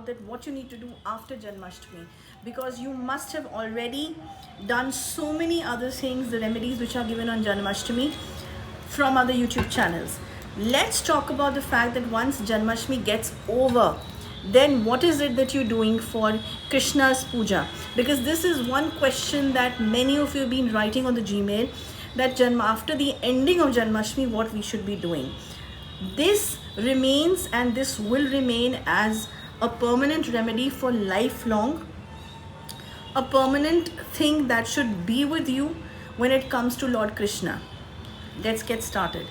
about that what you need to do after Janmashtami, because you must have already done so many other things, the remedies which are given on Janmashtami from other YouTube channels. Let's talk about the fact that once Janmashtami gets over, then what is it that you're doing for Krishna's puja? Because this is one question that many of you have been writing on the Gmail, that after the ending of Janmashtami, what we should be doing. This remains and this will remain as a permanent remedy for lifelong, a permanent thing that should be with you when it comes to Lord Krishna. Let's get started.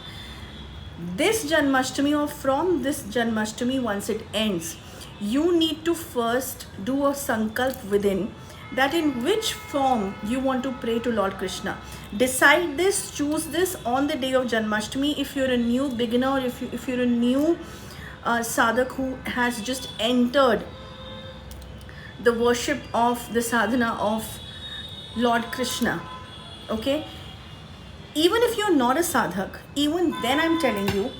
This Janmashtami, or from this Janmashtami, once it ends, you need to first do a sankalp within, that in which form you want to pray to Lord Krishna. Decide this, choose this on the day of Janmashtami. If you're a new beginner, or if you're a new sadhak who has just entered the worship of the sadhana of Lord Krishna, okay? Even if you're not a sadhak, even then I'm telling you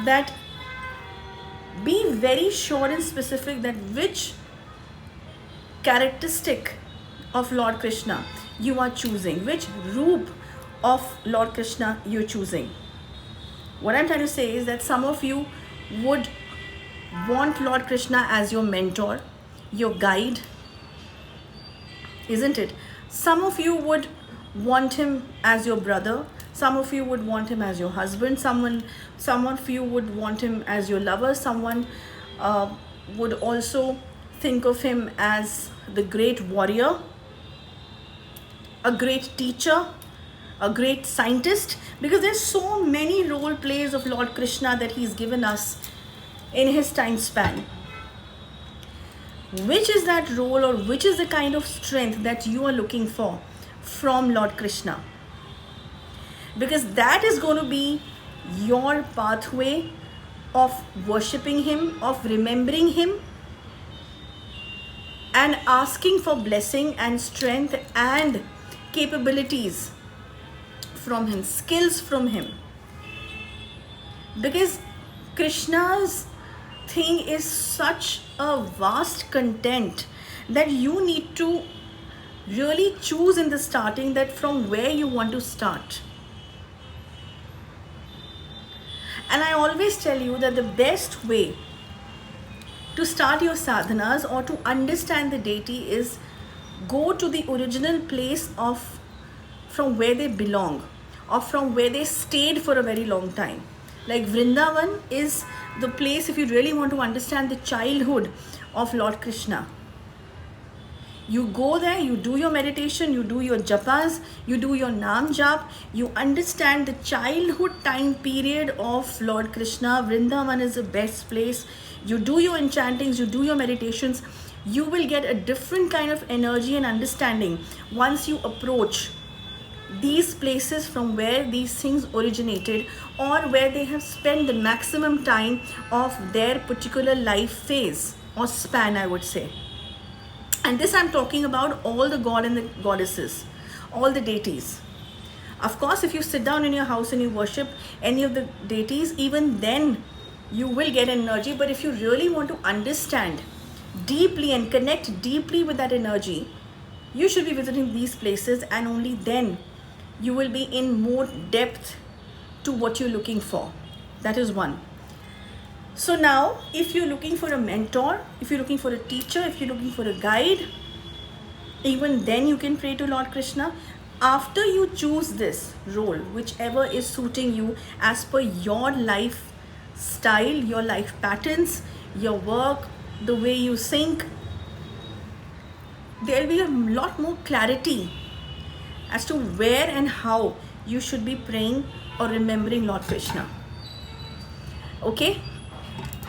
that be very sure and specific that which characteristic of Lord Krishna you are choosing, which roop of Lord Krishna you're choosing. What I'm trying to say is that some of you would want Lord Krishna as your mentor, your guide, isn't it? Some of you would want him as your brother. Some of you would want him as your husband. Some of you would want him as your lover. Someone would also think of him as the great warrior, a great teacher, a great scientist, because there's so many role plays of Lord Krishna that he's given us in his time span. Which is that role, or which is the kind of strength that you are looking for from Lord Krishna? Because that is going to be your pathway of worshipping him, of remembering him, and asking for blessing and strength and capabilities from him, skills from him. Because Krishna's thing is such a vast content that you need to really choose in the starting that from where you want to start. And I always tell you that the best way to start your sadhanas or to understand the deity is go to the original place of from where they belong, or from where they stayed for a very long time. Like Vrindavan is the place, if you really want to understand the childhood of Lord Krishna. You go there, you do your meditation, you do your japas, you do your naam jap, you understand the childhood time period of Lord Krishna. Vrindavan is the best place. You do your enchantings, you do your meditations, you will get a different kind of energy and understanding once you approach these places from where these things originated, or where they have spent the maximum time of their particular life phase or span, I would say. And this I'm talking about all the god and the goddesses, all the deities. Of course, if you sit down in your house and you worship any of the deities, even then you will get energy. But if you really want to understand deeply and connect deeply with that energy, you should be visiting these places, and only then you will be in more depth to what you're looking for. That is one. So now, if you're looking for a mentor, if you're looking for a teacher, if you're looking for a guide, even then you can pray to Lord Krishna. After you choose this role, whichever is suiting you as per your life style, your life patterns, your work, the way you think, there will be a lot more clarity as to where and how you should be praying or remembering Lord Krishna. Okay?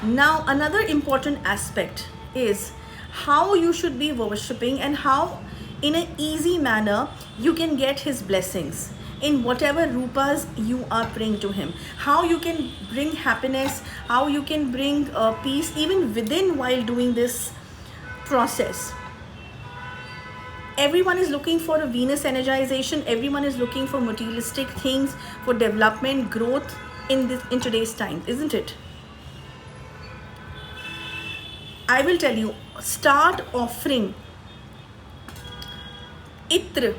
Now, another important aspect is how you should be worshipping, and how in an easy manner you can get his blessings in whatever rupas you are praying to him. How you can bring happiness, how you can bring peace even within while doing this process. Everyone is looking for a Venus energization. Everyone is looking for materialistic things, for development, growth in today's time, isn't it? I will tell you, start offering Itra.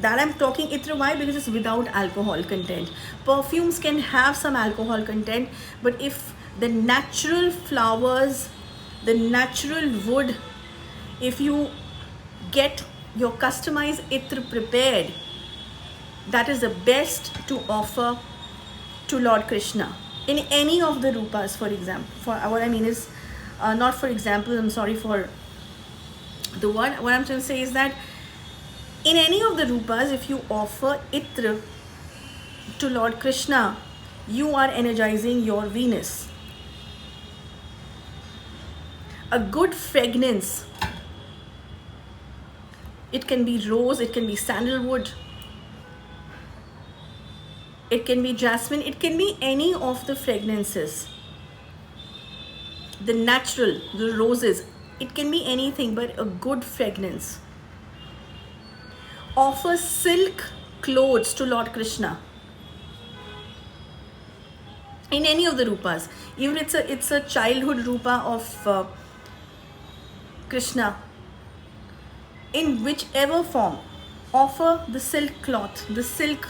That I'm talking Itra, why? Because it's without alcohol content. Perfumes can have some alcohol content, but if the natural flowers, the natural wood, if you get your customized Itra prepared, that is the best to offer to Lord Krishna in any of the rupas. For example, for what I mean is not for example, I'm sorry for the word. What I'm trying to say is that in any of the rupas, if you offer Itra to Lord Krishna, you are energizing your Venus. A good fragrance, it can be rose, it can be sandalwood, it can be jasmine, it can be any of the fragrances. The natural, the roses, it can be anything, but a good fragrance. Offer silk clothes to Lord Krishna in any of the rupas. Even it's a childhood rupa of Krishna. In whichever form, offer the silk cloth, the silk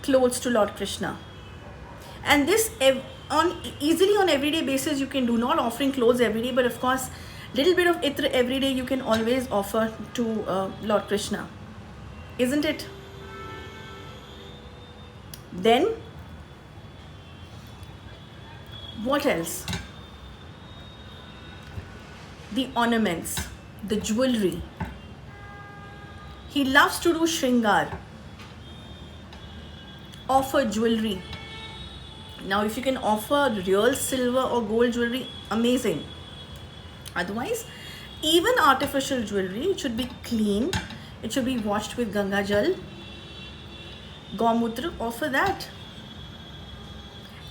clothes to Lord Krishna. And this easily on everyday basis you can do, not offering clothes every day, but of course little bit of Itra every day you can always offer to Lord Krishna, isn't it? Then what else? The ornaments, the jewelry. He loves to do shringar. Offer jewelry. Now if you can offer real silver or gold jewelry, amazing. Otherwise, even artificial jewelry, it should be clean, it should be washed with Ganga Jal, Gaumutra. Offer that.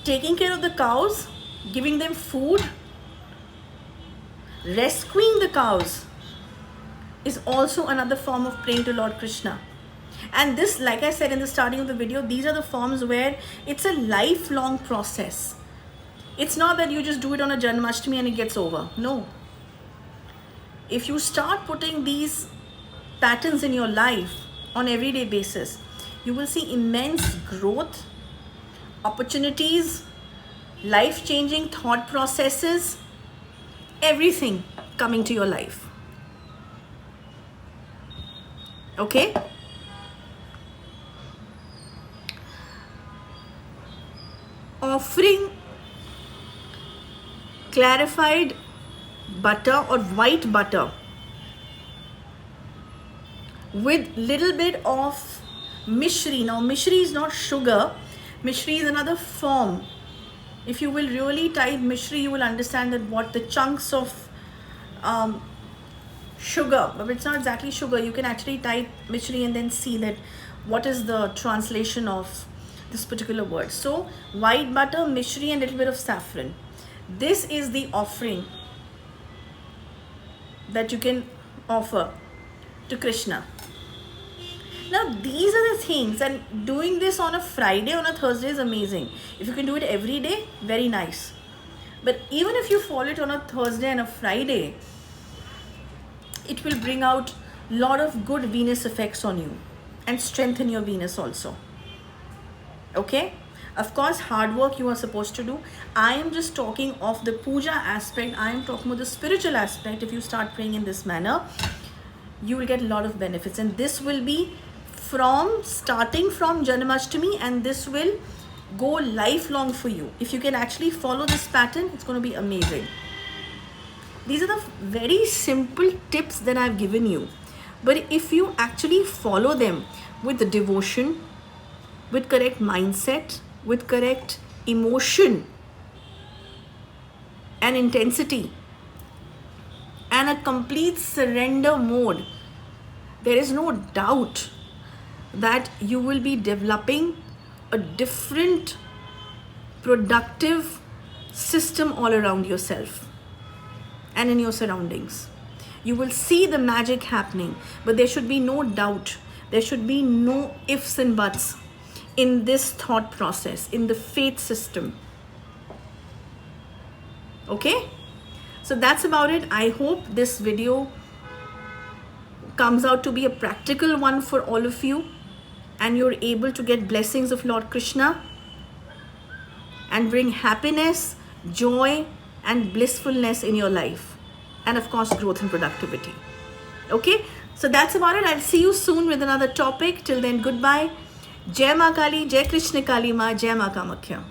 Taking care of the cows, giving them food, rescuing the cows is also another form of praying to Lord Krishna. And this, like I said in the starting of the video, these are the forms where it's a lifelong process. It's not that you just do it on a Janmashtami and it gets over. No. If you start putting these patterns in your life on everyday basis, you will see immense growth, opportunities, life-changing thought processes, everything coming to your life. Okay? Offering clarified butter or white butter with little bit of mishri. Now mishri is not sugar, mishri is another form. If you will really type mishri, you will understand that what the chunks of sugar, but it's not exactly sugar. You can actually type mishri and then see that what is the translation of this particular word. So white butter, mishri and a little bit of saffron. This is the offering that you can offer to Krishna. Now these are the things, and doing this on a Friday, on a Thursday is amazing. If you can do it every day, very nice. But even if you follow it on a Thursday and a Friday, it will bring out a lot of good Venus effects on you and strengthen your Venus also. Okay? Of course, hard work you are supposed to do. I am just talking of the puja aspect. I am talking about the spiritual aspect. If you start praying in this manner, you will get a lot of benefits. And this will be starting from Janmashtami, and this will go lifelong for you. If you can actually follow this pattern, it's going to be amazing. These are the very simple tips that I've given you. But if you actually follow them with devotion, with correct mindset, with correct emotion and intensity, and a complete surrender mode, there is no doubt that you will be developing a different productive system all around yourself and in your surroundings. You will see the magic happening, but there should be no doubt. There should be no ifs and buts in this thought process, in the faith system. Okay, so that's about it. I hope this video comes out to be a practical one for all of you, and you're able to get blessings of Lord Krishna and bring happiness, joy, and blissfulness in your life, and of course growth and productivity. Okay, so that's about it. I'll see you soon with another topic. Till then, goodbye. Jai Ma Kali, Jai Krishna Kali Ma, Jai Ma Kamakhya.